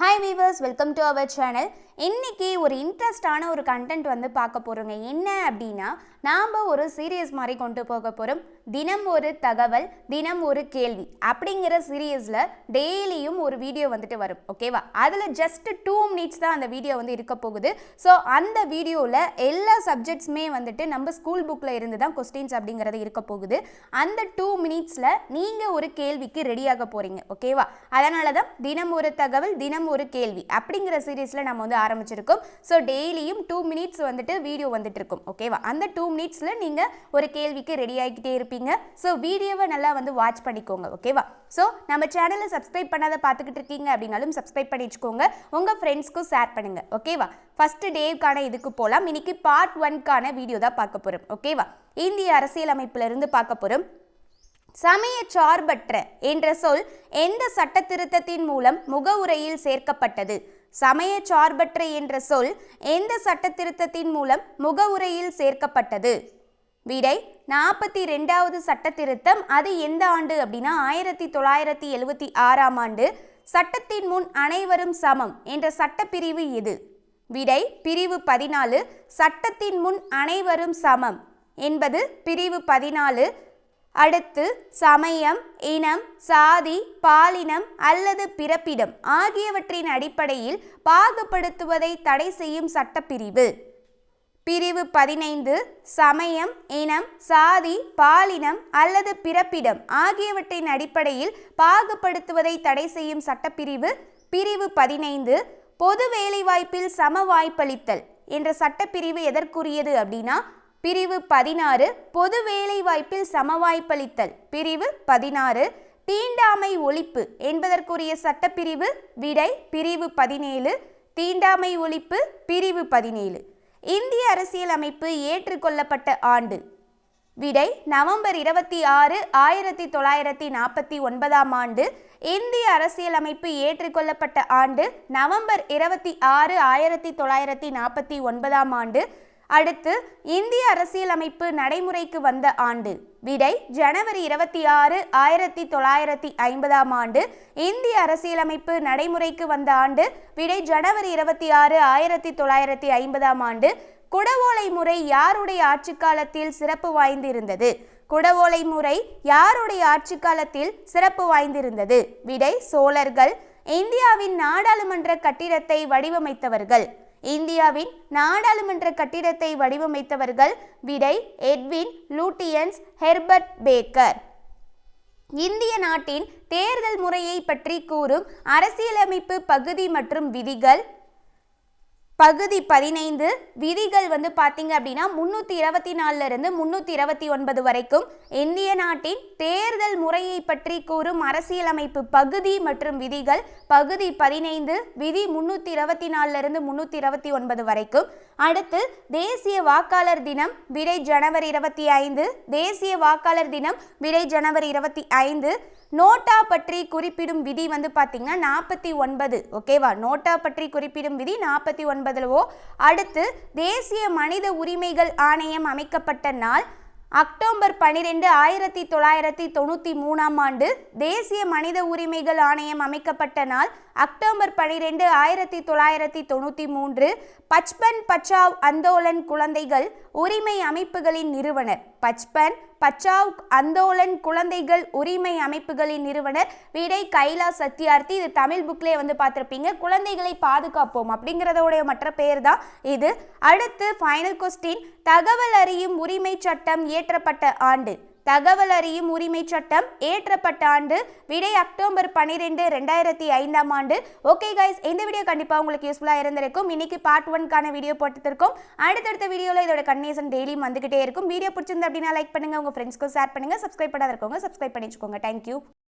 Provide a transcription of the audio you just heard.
Hi viewers, welcome to our channel. இன்னைக்கு ஒரு இன்ட்ரெஸ்டான ஒரு கண்டென்ட் வந்து பார்க்க போறோங்க. என்ன அப்படினா நாம ஒரு சீரியஸ் மாதிரி கொண்டு போக போறோம். தினம் ஒரு தகவல், தினம் ஒரு கேள்வி அப்படிங்கிற சீரியஸ்ல டெய்லியும் ஒரு வீடியோ வந்துட்டு வரும். ஓகேவா? அதுல just 2 minutes தான் அந்த வீடியோ வந்து இருக்க போகுது. சோ அந்த வீடியோல எல்லா சப்ஜெக்ட்ஸ்மே வந்துட்டு நம்ம ஸ்கூல் புக்ல இருந்து தான் क्वेश्चंस அப்படிங்கிறது இருக்க போகுது. அந்த 2 minutesல நீங்க ஒரு கேள்விக்கு ரெடியாக போறீங்க. ஓகேவா? அதனால தான் தினம் ஒரு தகவல், தினம் ஒரு கேள்வி அப்படிங்கிற சீரியஸ்ல நம்ம வந்து ஆரம்பிச்சிருக்கோம். சோ டெய்லியும் 2 minutes வந்துட்டு வீடியோ வந்துட்டு இருக்கும். ஓகேவா? அந்த 2 minutesல நீங்க ஒரு கேள்விக்கு ரெடி ஆகிட்டே இருப்பீங்க. சோ வீடியோவை நல்லா வந்து வாட்ச் பண்ணிக்கோங்க. ஓகேவா? சோ நம்ம சேனலை சப்ஸ்கிரைப் பண்ணாத பார்த்துக்கிட்டு இருக்கீங்க அப்படினாலும் சப்ஸ்கிரைப் பண்ணிச்சுக்கோங்க. உங்க ஃப்ரெண்ட்ஸ்க்கு ஷேர் பண்ணுங்க. ஓகேவா? ஃபர்ஸ்ட் டேக்கான இதுக்கு போலாம். இன்னைக்கு பார்ட் 1க்கான வீடியோ தான் பார்க்க போறோம். ஓகேவா? இந்திய அரசியலமைப்புல இருந்து பார்க்க போறோம். சமய சார்பற்ற என்ற சொல் எந்த சட்ட திருத்தத்தின் மூலம் முகவுரையில் சேர்க்கப்பட்டது? சமய சார்பற்ற என்ற சொல் எந்த சட்ட திருத்தத்தின் மூலம் முகவுரையில் சேர்க்கப்பட்டது? விடை 42வது சட்ட திருத்தம். அது எந்த ஆண்டு அப்படின்னா 1976ஆம் ஆண்டு. சட்டத்தின் முன் அனைவரும் சமம் என்ற சட்டப்பிரிவு எது? விடை பிரிவு 14. சட்டத்தின் முன் அனைவரும் சமம் என்பது பிரிவு 14. அடுத்து சமயம், இனம், சாதி, பாலினம் அல்லது பிறப்பிடம் ஆகியவற்றின் அடிப்படையில் பாகுபடுத்துவதை தடை செய்யும் சட்டப்பிரிவு. பிரிவு 15. சமயம், இனம், சாதி, பாலினம் அல்லது பிறப்பிடம் ஆகியவற்றின் அடிப்படையில் பாகுபடுத்துவதை தடை செய்யும் சட்டப்பிரிவு பிரிவு 15. பொது வேலைவாய்ப்பில் சம வாய்ப்பளித்தல் என்ற சட்டப்பிரிவு எதற்குரியது அப்படின்னா பிரிவு 16. பொது வேலைவாய்ப்பில் சமவாய்ப்பளித்தல் பிரிவு 16. தீண்டாமை ஒழிப்பு என்பதற்குரிய சட்டப்பிரிவு விடை பிரிவு 17. தீண்டாமை ஒழிப்பு பிரிவு 17. இந்திய அரசியலமைப்பு ஏற்றுக்கொள்ளப்பட்ட ஆண்டு? விடை நவம்பர் 26, 1949ஆம் ஆண்டு. இந்திய அரசியலமைப்பு ஏற்றுக்கொள்ளப்பட்ட ஆண்டு நவம்பர் 26, 1949ஆம் ஆண்டு. அடுத்து இந்திய அரசியலமைப்பு நடைமுறைக்கு வந்த ஆண்டு? விடை ஜனவரி 26, 1950ஆம் ஆண்டு. இந்திய அரசியலமைப்பு நடைமுறைக்கு வந்த ஆண்டு? விடை ஜனவரி 26, 1950ஆம் ஆண்டு. குடவோலை முறை யாருடைய ஆட்சி காலத்தில் சிறப்பு வாய்ந்திருந்தது? குடவோலை முறை யாருடைய ஆட்சி காலத்தில் சிறப்பு வாய்ந்திருந்தது? விடை சோழர்கள். இந்தியாவின் நாடாளுமன்ற கட்டிடத்தை வடிவமைத்தவர்கள்? இந்தியாவின் நாடாளுமன்ற கட்டிடத்தை வடிவமைத்தவர்கள்? விடை எட்வின் லூட்டியன்ஸ், ஹெர்பர்ட் பேக்கர். இந்திய நாட்டின் தேர்தல் முறையை பற்றி கூறும் அரசியலமைப்பு பகுதி மற்றும் விதிகள்? பகுதி 15. விதிகள் வந்து பார்த்தீங்க அப்படின்னா 324 இருந்து 329 வரைக்கும். இந்திய நாட்டின் தேர்தல் முறையை பற்றி கூறும் அரசியலமைப்பு பகுதி மற்றும் விதிகள் பகுதி 15. விதி 324 இருந்து 329 வரைக்கும். அடுத்து தேசிய வாக்காளர் தினம்? விடை ஜனவரி 25. தேசிய வாக்காளர் தினம் விடை ஜனவரி 25. நோட்டா பற்றி குறிப்பிடும் விதி வந்து பார்த்தீங்கன்னா 49. ஓகேவா? நோட்டா பற்றி குறிப்பிடும் விதி 49. அடுத்து தேசிய மனித உரிமைகள் ஆணையம் அமைக்கப்பட்ட நாள்? அக்டோபர் 12, 1993ஆம் ஆண்டு. தேசிய மனித உரிமைகள் ஆணையம் அமைக்கப்பட்ட நாள்? அக்டோபர் 12, 1993. பச்பன் பச்சாவ் அந்தோலன் குழந்தைகள் உரிமை அமைப்புகளின் நிறுவனர்? பச்பன் பச்சாவ் அந்தோலன் குழந்தைகள் உரிமை அமைப்புகளின் நிறுவனர்? விடை கைலாஷ் சத்யார்த்தி. இது தமிழ் புக்லேயே வந்து பார்த்துருப்பீங்க. குழந்தைகளை பாதுகாப்போம் அப்படிங்கிறதோடைய மற்ற பெயர் தான் இது. அடுத்து ஃபைனல் கொஸ்டின். தகவல் அறியும் உரிமை சட்டம் இயற்றப்பட்ட ஆண்டு? தகவல் அறியும் உரிமை சட்டம் ஏற்றப்பட்ட ஆண்டு? விடை அக்டோபர் 12, 2005ஆம் ஆண்டு. ஓகே கைஸ், இந்த வீடியோ கண்டிப்பாக உங்களுக்கு யூஸ்ஃபுல்லாக இருந்திருக்கும். இன்னைக்கு பார்ட் 1க்கான வீடியோ போட்டுருக்கோம். அடுத்தடுத்த வீடியோவில் இதோட கண்டினியூஷன் டெய்லியும் வந்துகிட்டே இருக்கும். வீடியோ பிடிச்சிருந்து அப்படின்னா லைக் பண்ணுங்க, உங்க ஃப்ரெண்ட்ஸ்க்கும் ஷேர் பண்ணுங்க. சப்ஸ்கிரைப் பண்ணாத இருக்கவங்க சப்ஸ்கிரைப் பண்ணிச்சுக்கோங்க. தேங்க்யூ.